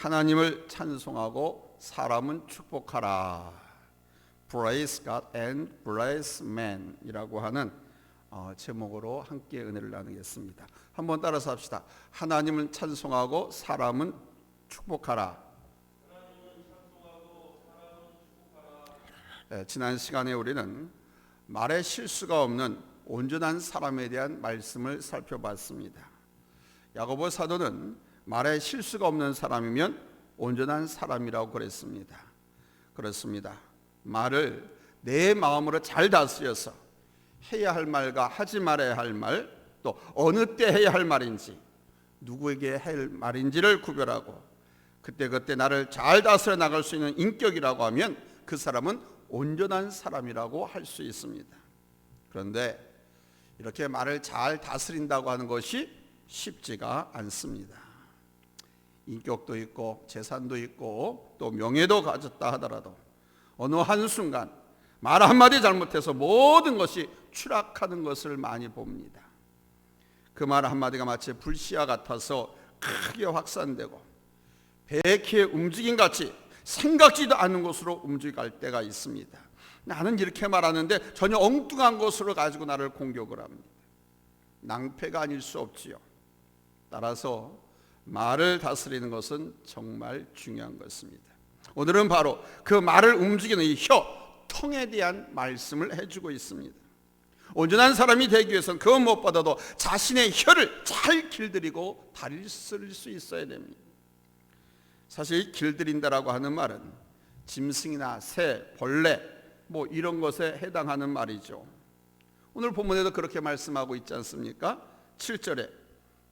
하나님을 찬송하고 사람은 축복하라. Praise God and bless man 이라고 하는 제목으로 함께 은혜를 나누겠습니다. 한번 따라서 합시다. 하나님을 찬송하고 사람은 축복하라. 지난 시간에 우리는 말에 실수가 없는 온전한 사람에 대한 말씀을 살펴봤습니다. 야고보 사도는 말에 실수가 없는 사람이면 온전한 사람이라고 그랬습니다. 그렇습니다. 말을 내 마음으로 잘 다스려서 해야 할 말과 하지 말아야 할 말, 또 어느 때 해야 할 말인지, 누구에게 할 말인지를 구별하고 그때그때 나를 잘 다스려 나갈 수 있는 인격이라고 하면 그 사람은 온전한 사람이라고 할 수 있습니다. 그런데 이렇게 말을 잘 다스린다고 하는 것이 쉽지가 않습니다. 인격도 있고 재산도 있고 또 명예도 가졌다 하더라도 어느 한순간 말 한마디 잘못해서 모든 것이 추락하는 것을 많이 봅니다. 그 말 한마디가 마치 불씨와 같아서 크게 확산되고 배키의 움직임같이 생각지도 않는 곳으로 움직일 때가 있습니다. 나는 이렇게 말하는데 전혀 엉뚱한 것으로 가지고 나를 공격을 합니다. 낭패가 아닐 수 없지요. 따라서 말을 다스리는 것은 정말 중요한 것입니다. 오늘은 바로 그 말을 움직이는 이 혀, tongue에 대한 말씀을 해주고 있습니다. 온전한 사람이 되기 위해서는 그것 무엇보다도 자신의 혀를 잘 길들이고 다스릴 수 있어야 됩니다. 사실 길들인다라고 하는 말은 짐승이나 새, 벌레 이런 것에 해당하는 말이죠. 오늘 본문에도 그렇게 말씀하고 있지 않습니까? 7절에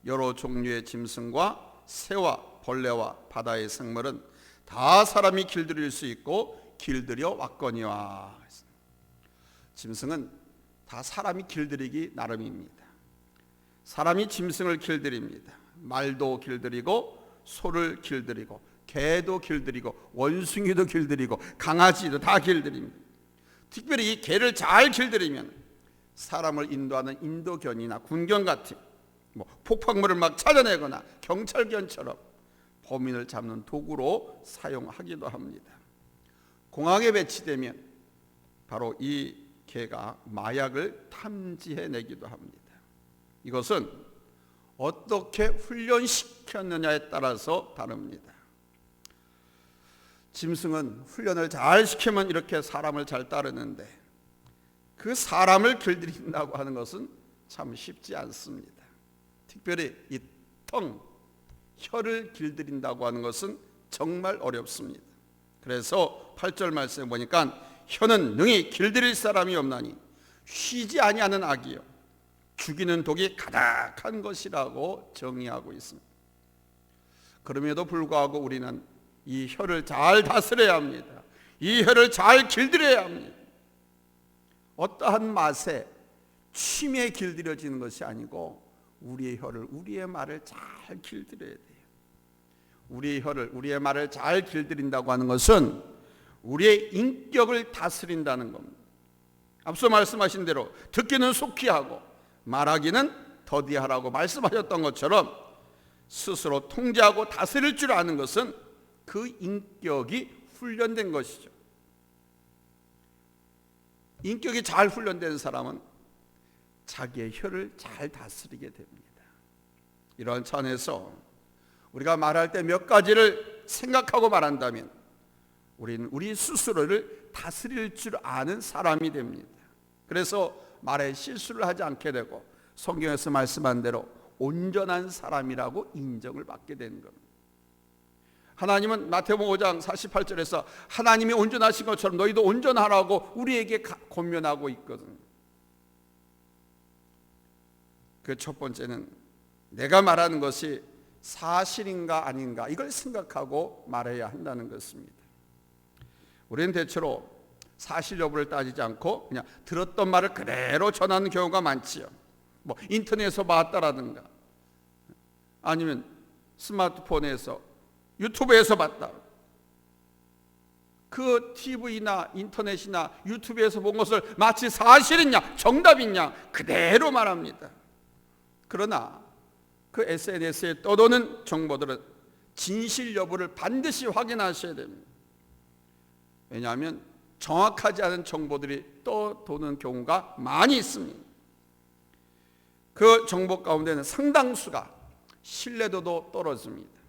여러 종류의 짐승과 새와 벌레와 바다의 생물은 다 사람이 길들일 수 있고 길들여 왔거니와. 짐승은 다 사람이 길들이기 나름입니다. 사람이 짐승을 길들입니다. 말도 길들이고 소를 길들이고 개도 길들이고 원숭이도 길들이고 강아지도 다 길들입니다. 특별히 이 개를 잘 길들이면 사람을 인도하는 인도견이나 군견 같은 폭발물을 막 찾아내거나 경찰견처럼 범인을 잡는 도구로 사용하기도 합니다. 공항에 배치되면 바로 이 개가 마약을 탐지해내기도 합니다. 이것은 어떻게 훈련시켰느냐에 따라서 다릅니다. 짐승은 훈련을 잘 시키면 이렇게 사람을 잘 따르는데 그 사람을 길들인다고 하는 것은 참 쉽지 않습니다. 특별히 이 혀를 길들인다고 하는 것은 정말 어렵습니다. 그래서 8절 말씀에 보니까 혀는 능히 길들일 사람이 없나니 쉬지 아니하는 악이요 죽이는 독이 가득한 것이라고 정의하고 있습니다. 그럼에도 불구하고 우리는 이 혀를 잘 다스려야 합니다. 이 혀를 잘 길들여야 합니다. 어떠한 맛에 취미에 길들여지는 것이 아니고 우리의 혀를, 우리의 말을 잘 길들여야 돼요. 우리의 혀를, 우리의 말을 잘 길들인다고 하는 것은 우리의 인격을 다스린다는 겁니다. 앞서 말씀하신 대로 듣기는 속히 하고 말하기는 더디하라고 말씀하셨던 것처럼 스스로 통제하고 다스릴 줄 아는 것은 그 인격이 훈련된 것이죠. 인격이 잘 훈련된 사람은 자기의 혀를 잘 다스리게 됩니다. 이러한 차원에서 우리가 말할 때 몇 가지를 생각하고 말한다면 우리는 우리 스스로를 다스릴 줄 아는 사람이 됩니다. 그래서 말에 실수를 하지 않게 되고 성경에서 말씀한 대로 온전한 사람이라고 인정을 받게 되는 겁니다. 하나님은 마태복음 5장 48절에서 하나님이 온전하신 것처럼 너희도 온전하라고 우리에게 권면하고 있거든요. 그 첫 번째는 내가 말하는 것이 사실인가 아닌가 이걸 생각하고 말해야 한다는 것입니다. 우리는 대체로 사실 여부를 따지지 않고 그냥 들었던 말을 그대로 전하는 경우가 많지요. 인터넷에서 봤다라든가 아니면 스마트폰에서 유튜브에서 봤다. 그 TV나 인터넷이나 유튜브에서 본 것을 마치 사실이냐 정답이냐 그대로 말합니다. 그러나 그 SNS에 떠도는 정보들은 진실 여부를 반드시 확인하셔야 됩니다. 왜냐하면 정확하지 않은 정보들이 떠도는 경우가 많이 있습니다. 그 정보 가운데는 상당수가 신뢰도도 떨어집니다.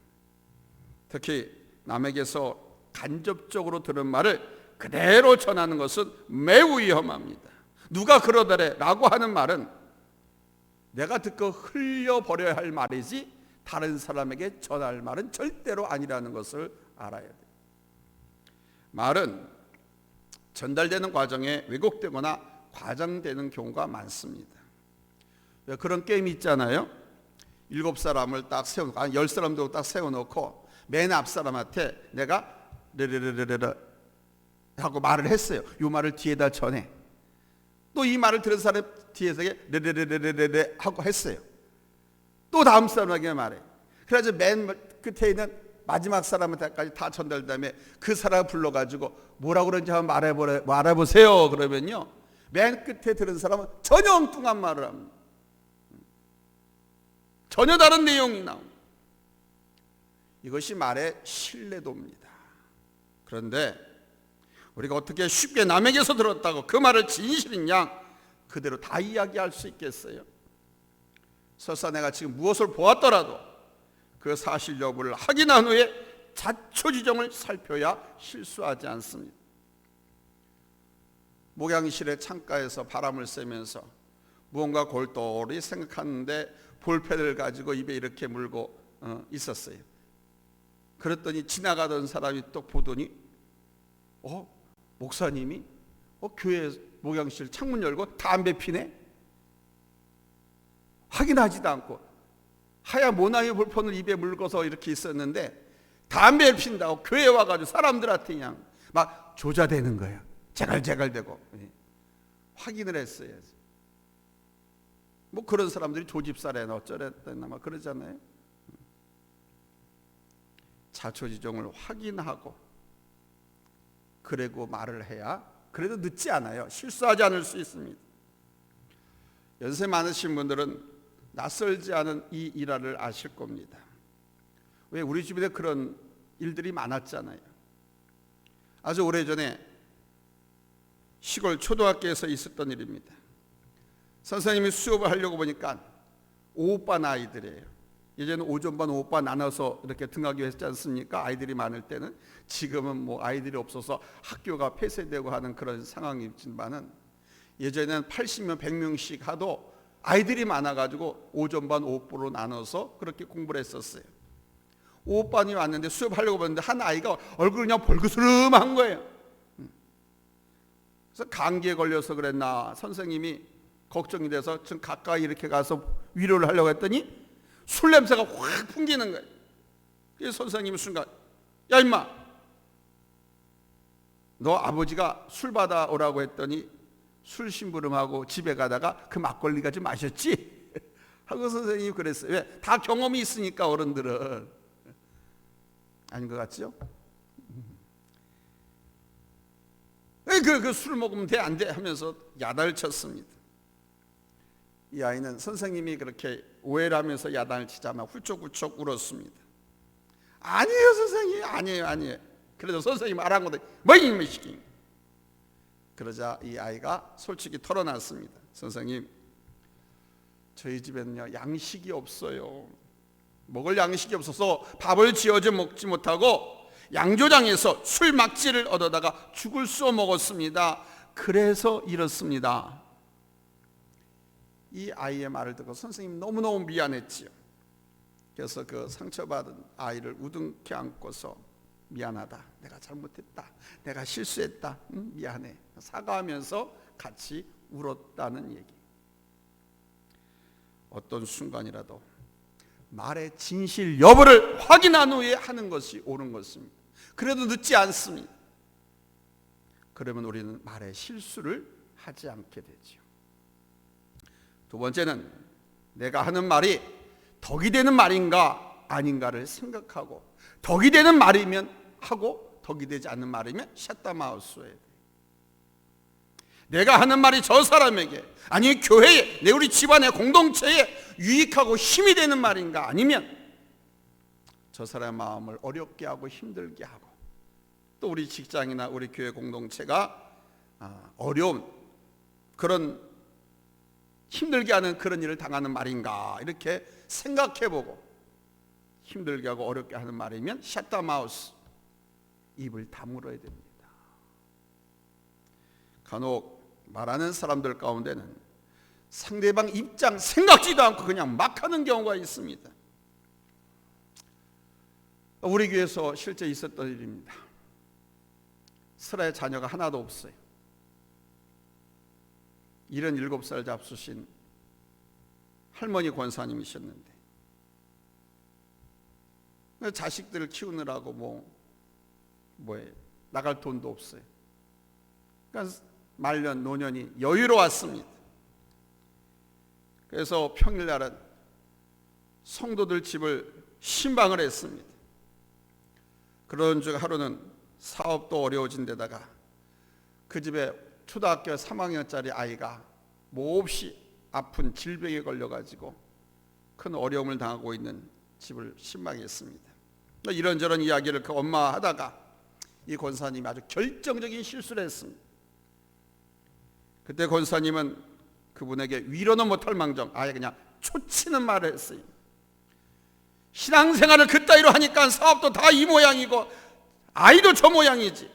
특히 남에게서 간접적으로 들은 말을 그대로 전하는 것은 매우 위험합니다. 누가 그러더래 라고 하는 말은 내가 듣고 흘려버려야 할 말이지 다른 사람에게 전할 말은 절대로 아니라는 것을 알아야 돼요. 말은 전달되는 과정에 왜곡되거나 과장되는 경우가 많습니다. 그런 게임이 있잖아요. 7사람을 딱 세워놓고 10사람도 딱 세워놓고 맨 앞 사람한테 내가 르르르르르 하고 말을 했어요. 이 말을 뒤에다 전해. 또 이 말을 들은 사람 뒤에서 르르르르르 하고 했어요. 또 다음 사람에게 말해. 그래서 맨 끝에 있는 마지막 사람한테까지 다 전달된 다음에 그 사람을 불러가지고 뭐라고 그런지 한번 말해보세요. 그러면요, 맨 끝에 들은 사람은 전혀 엉뚱한 말을 합니다. 전혀 다른 내용이 나옵니다. 이것이 말의 신뢰도입니다. 그런데 우리가 어떻게 쉽게 남에게서 들었다고 그 말을 진실인 양 그대로 다 이야기할 수 있겠어요? 설사 내가 지금 무엇을 보았더라도 그 사실 여부를 확인한 후에 자초지종을 살펴야 실수하지 않습니다. 목양실의 창가에서 바람을 쐬면서 무언가 골똘히 생각하는데 볼펜을 가지고 입에 이렇게 물고 있었어요. 그랬더니 지나가던 사람이 또 보더니 목사님이 교회 목양실 창문 열고 담배 피네? 확인하지도 않고 하얀 모나미 볼펜을 입에 물고서 이렇게 있었는데 담배를 핀다고 교회에 와가지고 사람들한테 그냥 막 조자대는 거예요. 제갈제갈대고. 확인을 했어요. 뭐 그런 사람들이 조집사래나 어쩌랬나 막 그러잖아요. 자초지종을 확인하고 그리고 말을 해야 그래도 늦지 않아요. 실수하지 않을 수 있습니다. 연세 많으신 분들은 낯설지 않은 이 일화를 아실 겁니다. 왜? 우리 주변에 그런 일들이 많았잖아요. 아주 오래전에 시골 초등학교에서 있었던 일입니다. 선생님이 수업을 하려고 보니까 5반 아이들이에요. 예전에 오전반 5반 나눠서 이렇게 등하교 했지 않습니까? 아이들이 많을 때는. 지금은 뭐 아이들이 없어서 학교가 폐쇄되고 하는 그런 상황이지만은 예전에는 80명 100명씩 하도 아이들이 많아가지고 오전반 5부로 나눠서 그렇게 공부를 했었어요. 5반이 왔는데 수업하려고 봤는데 한 아이가 얼굴이 그냥 벌그스름한 거예요. 그래서 감기에 걸려서 그랬나 선생님이 걱정이 돼서 좀 가까이 이렇게 가서 위로를 하려고 했더니 술 냄새가 확 풍기는 거예요. 그래서 선생님이 순간 야 임마 너 아버지가 술 받아오라고 했더니 술 심부름하고 집에 가다가 그 막걸리가 좀 마셨지? 하고 선생님이 그랬어요. 왜? 다 경험이 있으니까 어른들은. 아닌 것 같죠? 그 술 먹으면 돼 안 돼 하면서 야단을 쳤습니다. 이 아이는 선생님이 그렇게 오해를 하면서 야단을 치자마자 훌쩍훌쩍 울었습니다. 아니에요 선생님, 아니에요. 그래도 선생님 말한 거다. 뭐 이놈의 시기. 그러자 이 아이가 솔직히 털어놨습니다. 선생님, 저희 집에는요 양식이 없어요. 먹을 양식이 없어서 밥을 지어져 먹지 못하고 양조장에서 술 막지를 얻어다가 죽을 쏘 먹었습니다. 그래서 이렇습니다. 이 아이의 말을 듣고 선생님 너무너무 미안했지요. 그래서 그 상처받은 아이를 우등케 안고서 미안하다, 내가 잘못했다, 내가 실수했다, 미안해 사과하면서 같이 울었다는 얘기. 어떤 순간이라도 말의 진실 여부를 확인한 후에 하는 것이 옳은 것입니다. 그래도 늦지 않습니다. 그러면 우리는 말의 실수를 하지 않게 되죠. 두 번째는 내가 하는 말이 덕이 되는 말인가 아닌가를 생각하고, 덕이 되는 말이면 하고 덕이 되지 않는 말이면 샷다마우스해야 돼. 내가 하는 말이 저 사람에게, 아니 교회에, 내 우리 집안의 공동체에 유익하고 힘이 되는 말인가, 아니면 저 사람의 마음을 어렵게 하고 힘들게 하고, 또 우리 직장이나 우리 교회 공동체가 어려운 그런 힘들게 하는 그런 일을 당하는 말인가 이렇게 생각해보고, 힘들게 하고 어렵게 하는 말이면 샷 더 마우스, 입을 다물어야 됩니다. 간혹 말하는 사람들 가운데는 상대방 입장 생각지도 않고 그냥 막 하는 경우가 있습니다. 우리 교회에서 실제 있었던 일입니다. 슬아의 자녀가 하나도 없어요. 77살 잡수신 할머니 권사님이셨는데, 자식들을 키우느라고 나갈 돈도 없어요. 그러니까 말년 노년이 여유로웠습니다. 그래서 평일날은 성도들 집을 신방을 했습니다. 그런 중 하루는 사업도 어려워진 데다가 그 집에 초등학교 3학년짜리 아이가 몹시 아픈 질병에 걸려가지고 큰 어려움을 당하고 있는 집을 신방했습니다. 이런저런 이야기를 그 엄마와 하다가 이 권사님이 아주 결정적인 실수를 했습니다. 그때 권사님은 그분에게 위로는 못할 망정 아예 그냥 초치는 말을 했어요. 신앙생활을 그따위로 하니까 사업도 다 이 모양이고 아이도 저 모양이지.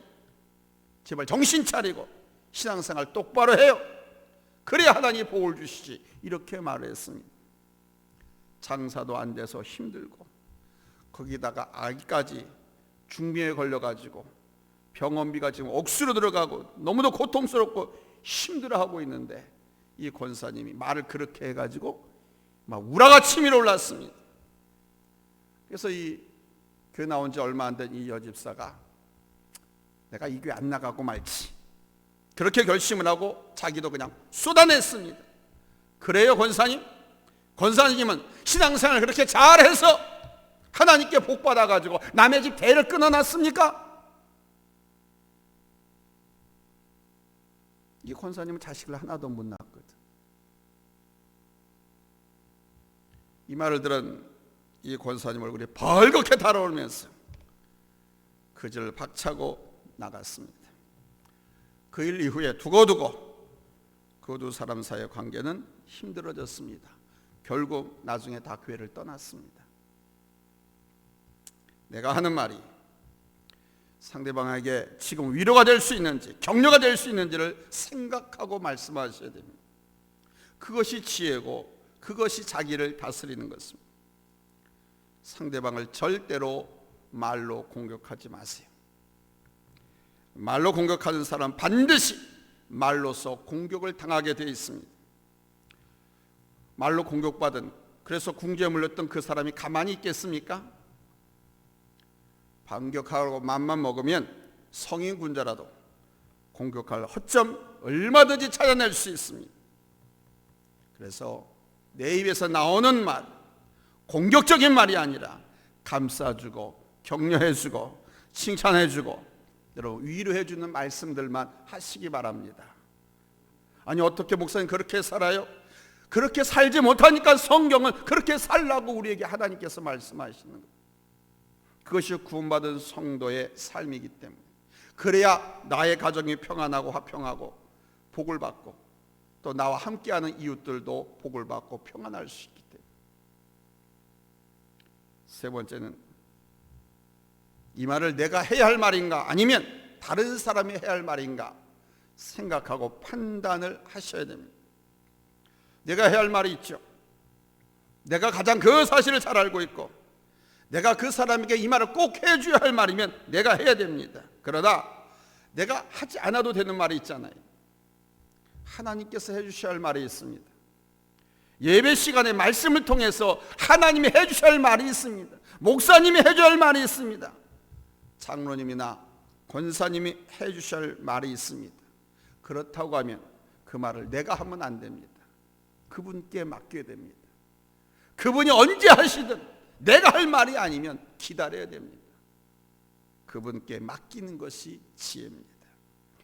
제발 정신 차리고 신앙생활 똑바로 해요. 그래야 하나님이 복을 주시지. 이렇게 말을 했습니다. 장사도 안 돼서 힘들고, 거기다가 아기까지 중병에 걸려가지고 병원비가 지금 억수로 들어가고 너무도 고통스럽고 힘들어하고 있는데, 이 권사님이 말을 그렇게 해가지고 막 우라가 치밀어 올랐습니다. 그래서 이 교회 나온 지 얼마 안 된 이 여집사가 내가 이 교회 안 나가고 말지, 그렇게 결심을 하고 자기도 그냥 쏟아냈습니다. 그래요 권사님? 권사님은 신앙생활을 그렇게 잘해서 하나님께 복 받아가지고 남의 집 대를 끊어놨습니까? 이 권사님은 자식을 하나도 못 낳았거든. 이 말을 들은 이 권사님 얼굴이 벌겋게 달아오르면서 그지를 박차고 나갔습니다. 그 일 이후에 두고두고 그 두 사람 사이의 관계는 힘들어졌습니다. 결국 나중에 다 교회를 떠났습니다. 내가 하는 말이 상대방에게 지금 위로가 될 수 있는지 격려가 될 수 있는지를 생각하고 말씀하셔야 됩니다. 그것이 지혜고 그것이 자기를 다스리는 것입니다. 상대방을 절대로 말로 공격하지 마세요. 말로 공격하는 사람 반드시 말로서 공격을 당하게 되어 있습니다. 말로 공격받은, 그래서 궁지에 물렸던 그 사람이 가만히 있겠습니까? 반격하고 맘만 먹으면 성인 군자라도 공격할 허점 얼마든지 찾아낼 수 있습니다. 그래서 내 입에서 나오는 말, 공격적인 말이 아니라 감싸주고 격려해주고 칭찬해주고 여러분 위로해주는 말씀들만 하시기 바랍니다. 아니 어떻게 목사님 그렇게 살아요? 그렇게 살지 못하니까 성경은 그렇게 살라고 우리에게 하나님께서 말씀하시는 거예요. 그것이 구원받은 성도의 삶이기 때문에, 그래야 나의 가정이 평안하고 화평하고 복을 받고 또 나와 함께하는 이웃들도 복을 받고 평안할 수 있기 때문에. 세 번째는 이 말을 내가 해야 할 말인가 아니면 다른 사람이 해야 할 말인가 생각하고 판단을 하셔야 됩니다. 내가 해야 할 말이 있죠. 내가 가장 그 사실을 잘 알고 있고 내가 그 사람에게 이 말을 꼭 해줘야 할 말이면 내가 해야 됩니다. 그러나 내가 하지 않아도 되는 말이 있잖아요. 하나님께서 해주셔야 할 말이 있습니다. 예배 시간에 말씀을 통해서 하나님이 해주셔야 할 말이 있습니다. 목사님이 해줘야 할 말이 있습니다. 장로님이나 권사님이 해주셔야 할 말이 있습니다. 그렇다고 하면 그 말을 내가 하면 안 됩니다. 그분께 맡겨야 됩니다. 그분이 언제 하시든 내가 할 말이 아니면 기다려야 됩니다. 그분께 맡기는 것이 지혜입니다.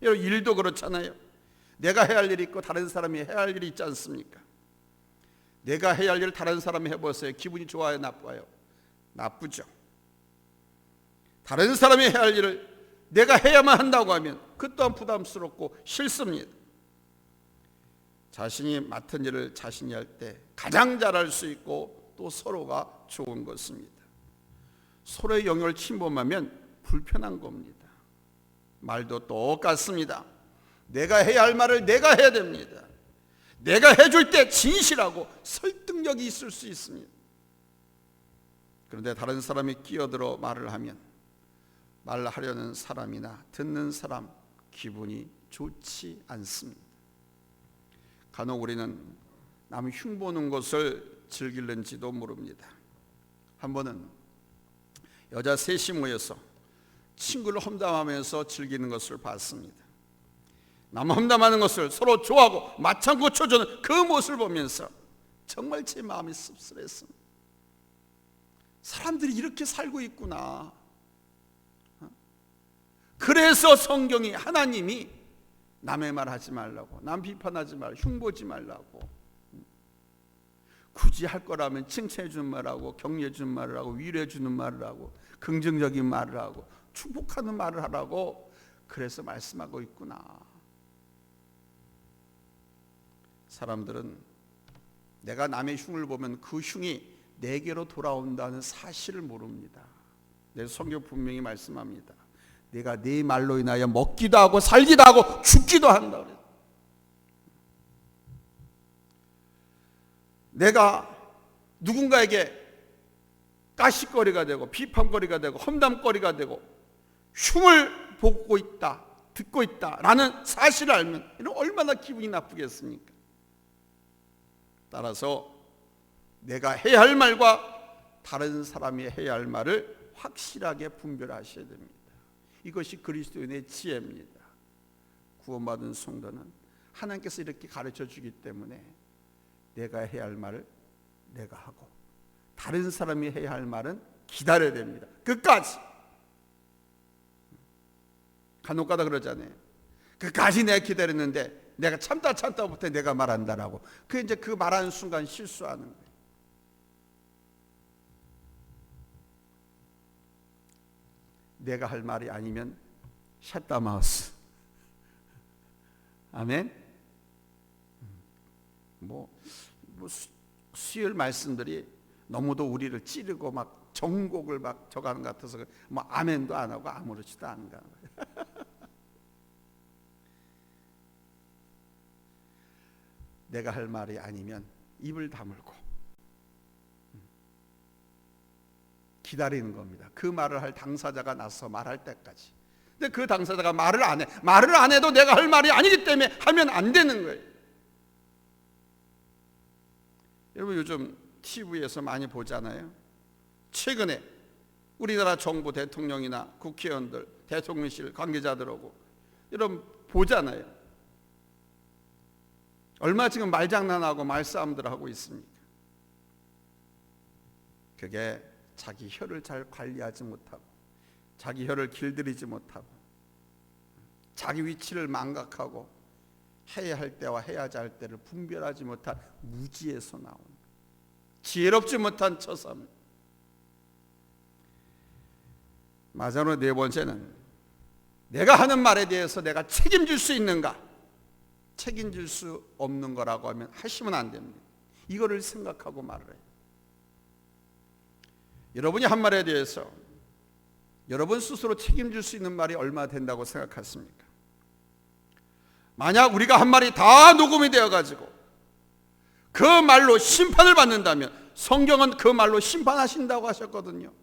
여러분 일도 그렇잖아요. 내가 해야 할 일이 있고 다른 사람이 해야 할 일이 있지 않습니까? 내가 해야 할 일을 다른 사람이 해보세요. 기분이 좋아요 나빠요? 나쁘죠. 다른 사람이 해야 할 일을 내가 해야만 한다고 하면 그 또한 부담스럽고 싫습니다. 자신이 맡은 일을 자신이 할 때 가장 잘할 수 있고 또 서로가 좋은 것입니다. 서로의 영역을 침범하면 불편한 겁니다. 말도 똑같습니다. 내가 해야 할 말을 내가 해야 됩니다. 내가 해줄 때 진실하고 설득력이 있을 수 있습니다. 그런데 다른 사람이 끼어들어 말을 하면 말하려는 사람이나 듣는 사람 기분이 좋지 않습니다. 간혹 우리는 남 흉보는 것을 즐기는지도 모릅니다. 한 번은 여자 셋이 모여서 친구를 험담하면서 즐기는 것을 봤습니다. 남 험담하는 것을 서로 좋아하고 맞장구 쳐주는 그 모습을 보면서 정말 제 마음이 씁쓸했습니다. 사람들이 이렇게 살고 있구나. 그래서 성경이, 하나님이 남의 말 하지 말라고, 남 비판하지 말라고, 흉보지 말라고, 굳이 할 거라면 칭찬해 주는 말하고, 격려해 주는 말을 하고, 위로해 주는 말을 하고, 긍정적인 말을 하고, 축복하는 말을 하라고 그래서 말씀하고 있구나. 사람들은 내가 남의 흉을 보면 그 흉이 내게로 돌아온다는 사실을 모릅니다. 내 성경 분명히 말씀합니다. 내가 네 말로 인하여 먹기도 하고 살기도 하고 죽기도 한다. 내가 누군가에게 가시거리가 되고 비판거리가 되고 험담거리가 되고 흉을 보고 있다, 듣고 있다라는 사실을 알면 이는 얼마나 기분이 나쁘겠습니까? 따라서 내가 해야 할 말과 다른 사람이 해야 할 말을 확실하게 분별하셔야 됩니다. 이것이 그리스도인의 지혜입니다. 구원받은 성도는 하나님께서 이렇게 가르쳐 주기 때문에 내가 해야 할 말을 내가 하고 다른 사람이 해야 할 말은 기다려야 됩니다. 끝까지. 간혹가다 그러잖아요. 끝까지 내가 기다렸는데 내가 참다 못해 내가 말한다라고. 이제 그 말하는 순간 실수하는 거예요. 내가 할 말이 아니면 샷다마우스. 아멘. 수요일 말씀들이 너무도 우리를 찌르고 막 정곡을 막 적하는 것 같아서 아멘도 안 하고 아무렇지도 않은가. 내가 할 말이 아니면 입을 다물고 기다리는 겁니다. 그 말을 할 당사자가 나서 말할 때까지. 근데 그 당사자가 말을 안 해. 말을 안 해도 내가 할 말이 아니기 때문에 하면 안 되는 거예요. 여러분 요즘 TV에서 많이 보잖아요. 최근에 우리나라 정부 대통령이나 국회의원들, 대통령실 관계자들하고 여러분 보잖아요. 얼마 지금 말장난하고 말싸움들 하고 있습니까? 그게 자기 혀를 잘 관리하지 못하고 자기 혀를 길들이지 못하고 자기 위치를 망각하고 해야 할 때와 해야지 할 때를 분별하지 못한 무지에서 나온 지혜롭지 못한 처삼. 마지막으로 네 번째는 내가 하는 말에 대해서 내가 책임질 수 있는가? 책임질 수 없는 거라고 하면 하시면 안 됩니다. 이거를 생각하고 말을 해요. 여러분이 한 말에 대해서 여러분 스스로 책임질 수 있는 말이 얼마 된다고 생각하십니까? 만약 우리가 한 말이 다 녹음이 되어가지고 그 말로 심판을 받는다면 성경은 그 말로 심판하신다고 하셨거든요.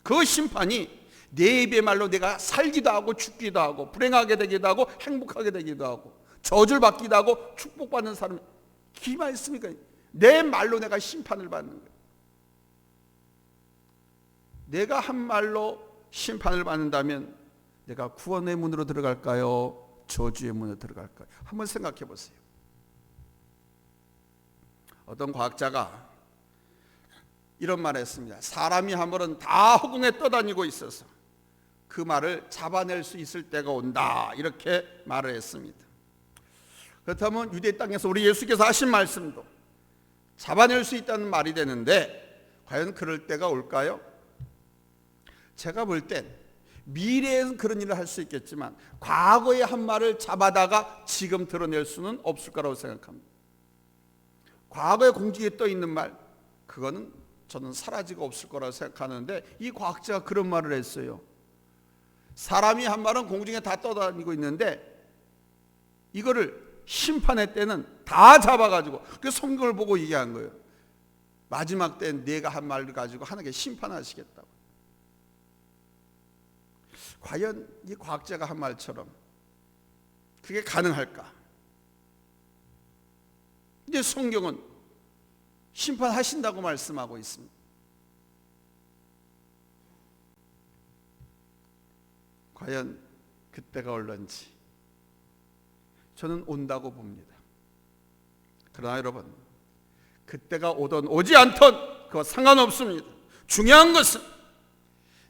그 심판이 내 입의 말로 내가 살기도 하고 죽기도 하고 불행하게 되기도 하고 행복하게 되기도 하고 저주를 받기도 하고 축복받는 사람이 기만 있습니까? 내 말로 내가 심판을 받는 거예요. 내가 한 말로 심판을 받는다면 내가 구원의 문으로 들어갈까요? 저주의 문으로 들어갈까요? 한번 생각해 보세요. 어떤 과학자가 이런 말을 했습니다. 사람이 한 번은 다 허공에 떠다니고 있어서 그 말을 잡아낼 수 있을 때가 온다, 이렇게 말을 했습니다. 그렇다면 유대 땅에서 우리 예수께서 하신 말씀도 잡아낼 수 있다는 말이 되는데 과연 그럴 때가 올까요? 제가 볼 땐 미래에는 그런 일을 할 수 있겠지만 과거의 한 말을 잡아다가 지금 드러낼 수는 없을 거라고 생각합니다. 과거의 공중에 떠 있는 말, 그거는 저는 사라지고 없을 거라고 생각하는데, 이 과학자가 그런 말을 했어요. 사람이 한 말은 공중에 다 떠다니고 있는데 이거를 심판의 때는 다 잡아가지고, 그 성경을 보고 얘기한 거예요. 마지막 때는 내가 한 말을 가지고 하나님께 심판하시겠다고. 과연 이 과학자가 한 말처럼 그게 가능할까? 이제 성경은 심판하신다고 말씀하고 있습니다. 과연 그때가 올런지 저는 온다고 봅니다. 그러나 여러분, 그때가 오든 오지 않든 그거 상관없습니다. 중요한 것은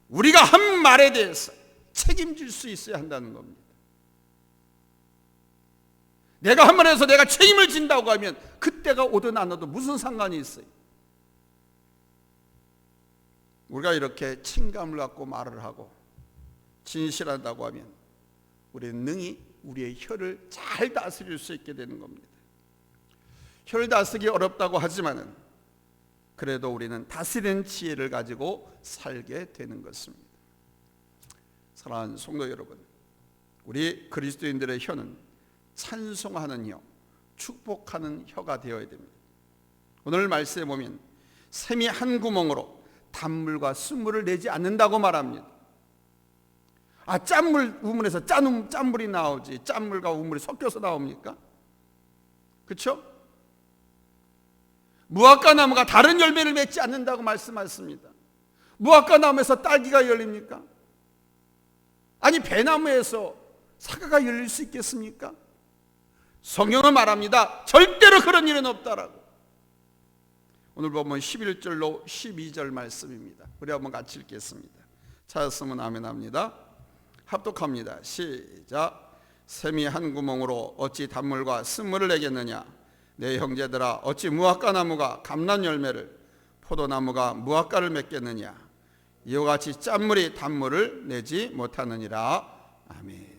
우리가 한 말에 대해서 책임질 수 있어야 한다는 겁니다. 내가 한 말에서 내가 책임을 진다고 하면 그때가 오든 안 오든 무슨 상관이 있어요? 우리가 이렇게 책임감을 갖고 말을 하고 진실하다고 하면 우리는 능히 우리의 혀를 잘 다스릴 수 있게 되는 겁니다. 혀를 다스리기 어렵다고 하지만은 그래도 우리는 다스리는 지혜를 가지고 살게 되는 것입니다. 사랑하는 성도 여러분, 우리 그리스도인들의 혀는 찬송하는 혀, 축복하는 혀가 되어야 됩니다. 오늘 말씀에 보면 샘이 한 구멍으로 단물과 쓴물을 내지 않는다고 말합니다. 짠물, 우물에서 짠물이 나오지 짠물과 우물이 섞여서 나옵니까? 그렇죠? 무화과 나무가 다른 열매를 맺지 않는다고 말씀하십니다. 무화과 나무에서 딸기가 열립니까? 아니, 배나무에서 사과가 열릴 수 있겠습니까? 성경은 말합니다. 절대로 그런 일은 없다라고. 오늘 보면 11절로 12절 말씀입니다. 우리 한번 같이 읽겠습니다. 찾았으면 아멘 합니다. 합독합니다. 시작. 샘이 한 구멍으로 어찌 단물과 쓴물을 내겠느냐? 내 형제들아, 어찌 무화과 나무가 감람 열매를, 포도나무가 무화과를 맺겠느냐? 이와 같이 짠물이 단물을 내지 못하느니라. 아멘.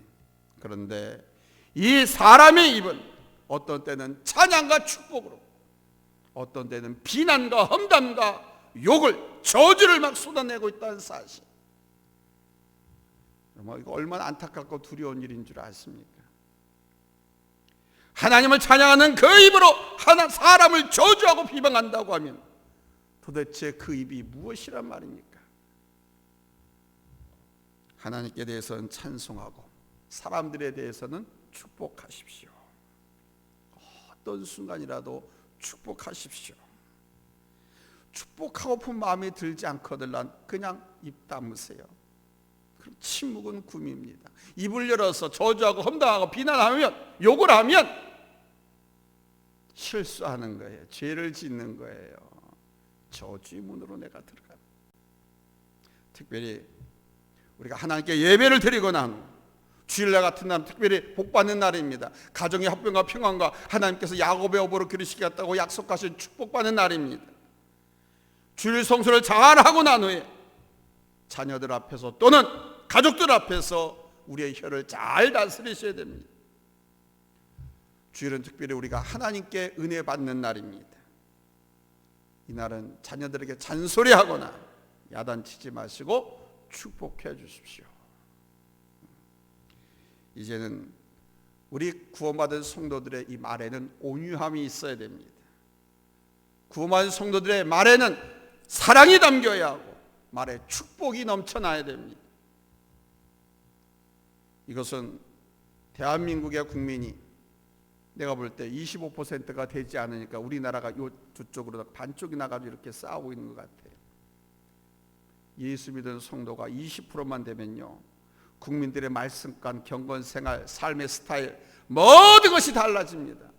그런데 이 사람의 입은 어떤 때는 찬양과 축복으로, 어떤 때는 비난과 험담과 욕을, 저주를 막 쏟아내고 있다는 사실. 이거 얼마나 안타깝고 두려운 일인 줄 아십니까? 하나님을 찬양하는 그 입으로 사람을 저주하고 비방한다고 하면 도대체 그 입이 무엇이란 말입니까? 하나님께 대해서는 찬송하고 사람들에 대해서는 축복하십시오. 어떤 순간이라도 축복하십시오. 축복하고픈 마음이 들지 않거든 그냥 입 다무세요. 그럼 침묵은 금입니다. 입을 열어서 저주하고 험담하고 비난하면, 욕을 하면 실수하는 거예요. 죄를 짓는 거예요. 저주의 문으로 내가 들어가. 특별히 우리가 하나님께 예배를 드리고 난 후 주일날 같은 날은 특별히 복받는 날입니다. 가정의 화평과 평안과 하나님께서 야곱의 어부로 기르시겠다고 약속하신 축복받는 날입니다. 주일 성수를 잘하고 난 후에 자녀들 앞에서 또는 가족들 앞에서 우리의 혀를 잘 다스리셔야 됩니다. 주일은 특별히 우리가 하나님께 은혜 받는 날입니다. 이날은 자녀들에게 잔소리하거나 야단치지 마시고 축복해 주십시오. 이제는 우리 구원받은 성도들의 이 말에는 온유함이 있어야 됩니다. 구원받은 성도들의 말에는 사랑이 담겨야 하고 말에 축복이 넘쳐나야 됩니다. 이것은 대한민국의 국민이 내가 볼 때 25%가 되지 않으니까 우리나라가 요 두 쪽으로 반쪽이 나가지고 이렇게 싸우고 있는 것 같아요. 예수 믿은 성도가 20%만 되면요, 국민들의 말씀관, 경건생활, 삶의 스타일 모든 것이 달라집니다.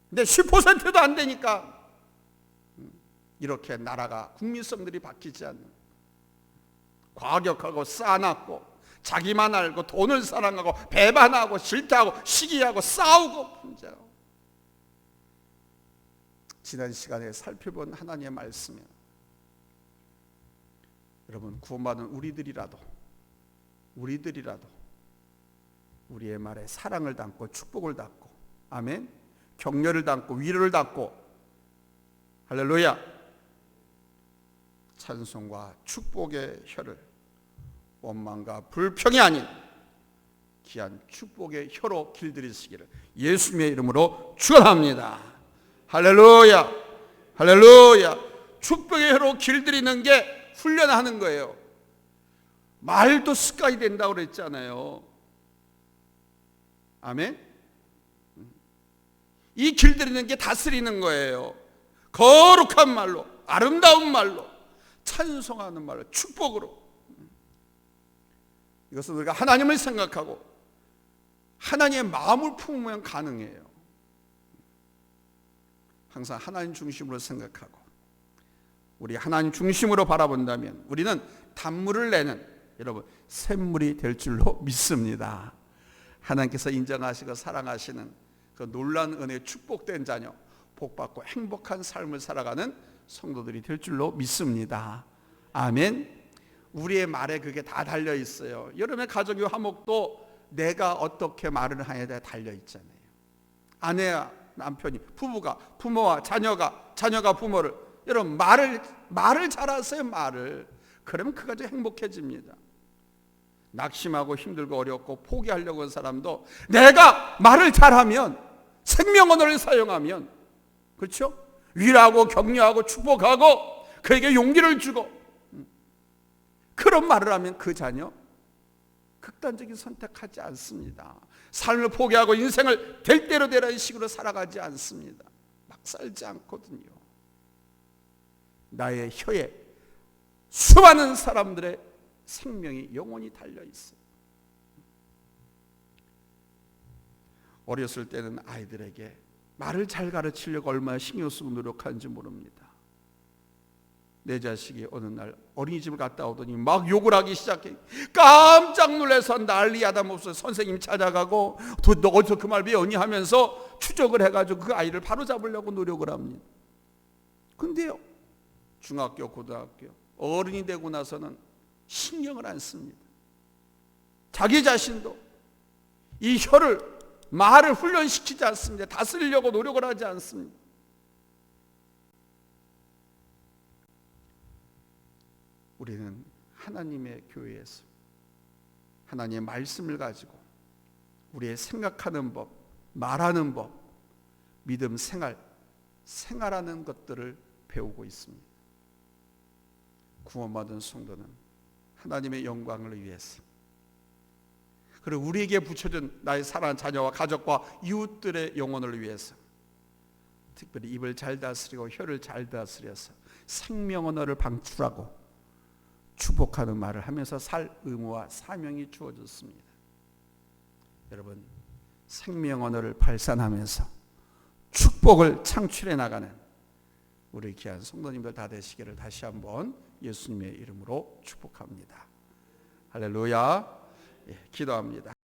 근데 10%도 안 되니까 이렇게 나라가, 국민성들이 바뀌지 않는, 과격하고 싸납고 자기만 알고 돈을 사랑하고 배반하고 싫다고 시기하고 싸우고 분쟁하고. 지난 시간에 살펴본 하나님의 말씀에 여러분, 구원받은 우리들이라도 우리의 말에 사랑을 담고 축복을 담고, 아멘, 격려를 담고 위로를 담고, 할렐루야, 찬송과 축복의 혀를 원망과 불평이 아닌 귀한 축복의 혀로 길들이시기를 예수님의 이름으로 축원합니다. 할렐루야, 할렐루야. 축복의 혀로 길들이는 게 훈련하는 거예요. 말도 습관이 된다고 그랬잖아요. 아멘. 이 길들이는 게 다스리는 거예요. 거룩한 말로, 아름다운 말로, 찬송하는 말로, 축복으로. 이것은 우리가 하나님을 생각하고 하나님의 마음을 품으면 가능해요. 항상 하나님 중심으로 생각하고 우리 하나님 중심으로 바라본다면 우리는 단물을 내는, 여러분, 샘물이 될 줄로 믿습니다. 하나님께서 인정하시고 사랑하시는 그 놀라운 은혜에 축복된 자녀, 복받고 행복한 삶을 살아가는 성도들이 될 줄로 믿습니다. 아멘. 우리의 말에 그게 다 달려 있어요. 여러분의 가정의 화목도 내가 어떻게 말을 하냐에 달려 있잖아요. 아내와 남편이, 부부가 부모와 자녀가 부모를, 여러분, 말을 잘하세요. 말을. 그러면 그 가정이 행복해집니다. 낙심하고 힘들고 어렵고 포기하려고 하는 사람도 내가 말을 잘하면, 생명 언어를 사용하면, 그렇죠? 위로하고 격려하고 축복하고 그에게 용기를 주고, 그런 말을 하면 그 자녀 극단적인 선택하지 않습니다. 삶을 포기하고 인생을 될 대로 되라는 식으로 살아가지 않습니다. 막 살지 않거든요. 나의 혀에 수많은 사람들의 생명이 영원히 달려 있어요. 어렸을 때는 아이들에게 말을 잘 가르치려고 얼마나 신경 쓰고 노력하는지 모릅니다. 내 자식이 어느 날 어린이집을 갔다 오더니 막 욕을 하기 시작해. 깜짝 놀라서 난리하다 못해 선생님 찾아가고, 너 어디서 그 말 배웠니 하면서 추적을 해가지고 그 아이를 바로 잡으려고 노력을 합니다. 근데요, 중학교, 고등학교, 어른이 되고 나서는 신경을 안 씁니다. 자기 자신도 이 혀를, 말을 훈련시키지 않습니다. 다스리려고 노력을 하지 않습니다. 우리는 하나님의 교회에서 하나님의 말씀을 가지고 우리의 생각하는 법, 말하는 법, 믿음 생활하는 것들을 배우고 있습니다. 구원받은 성도는 하나님의 영광을 위해서, 그리고 우리에게 붙여준 나의 사랑하는 자녀와 가족과 이웃들의 영혼을 위해서 특별히 입을 잘 다스리고 혀를 잘 다스려서 생명 언어를 방출하고 축복하는 말을 하면서 살 의무와 사명이 주어졌습니다. 여러분, 생명 언어를 발산하면서 축복을 창출해 나가는 우리 귀한 성도님들 다 되시기를 다시 한번 예수님의 이름으로 축복합니다. 할렐루야. 기도합니다.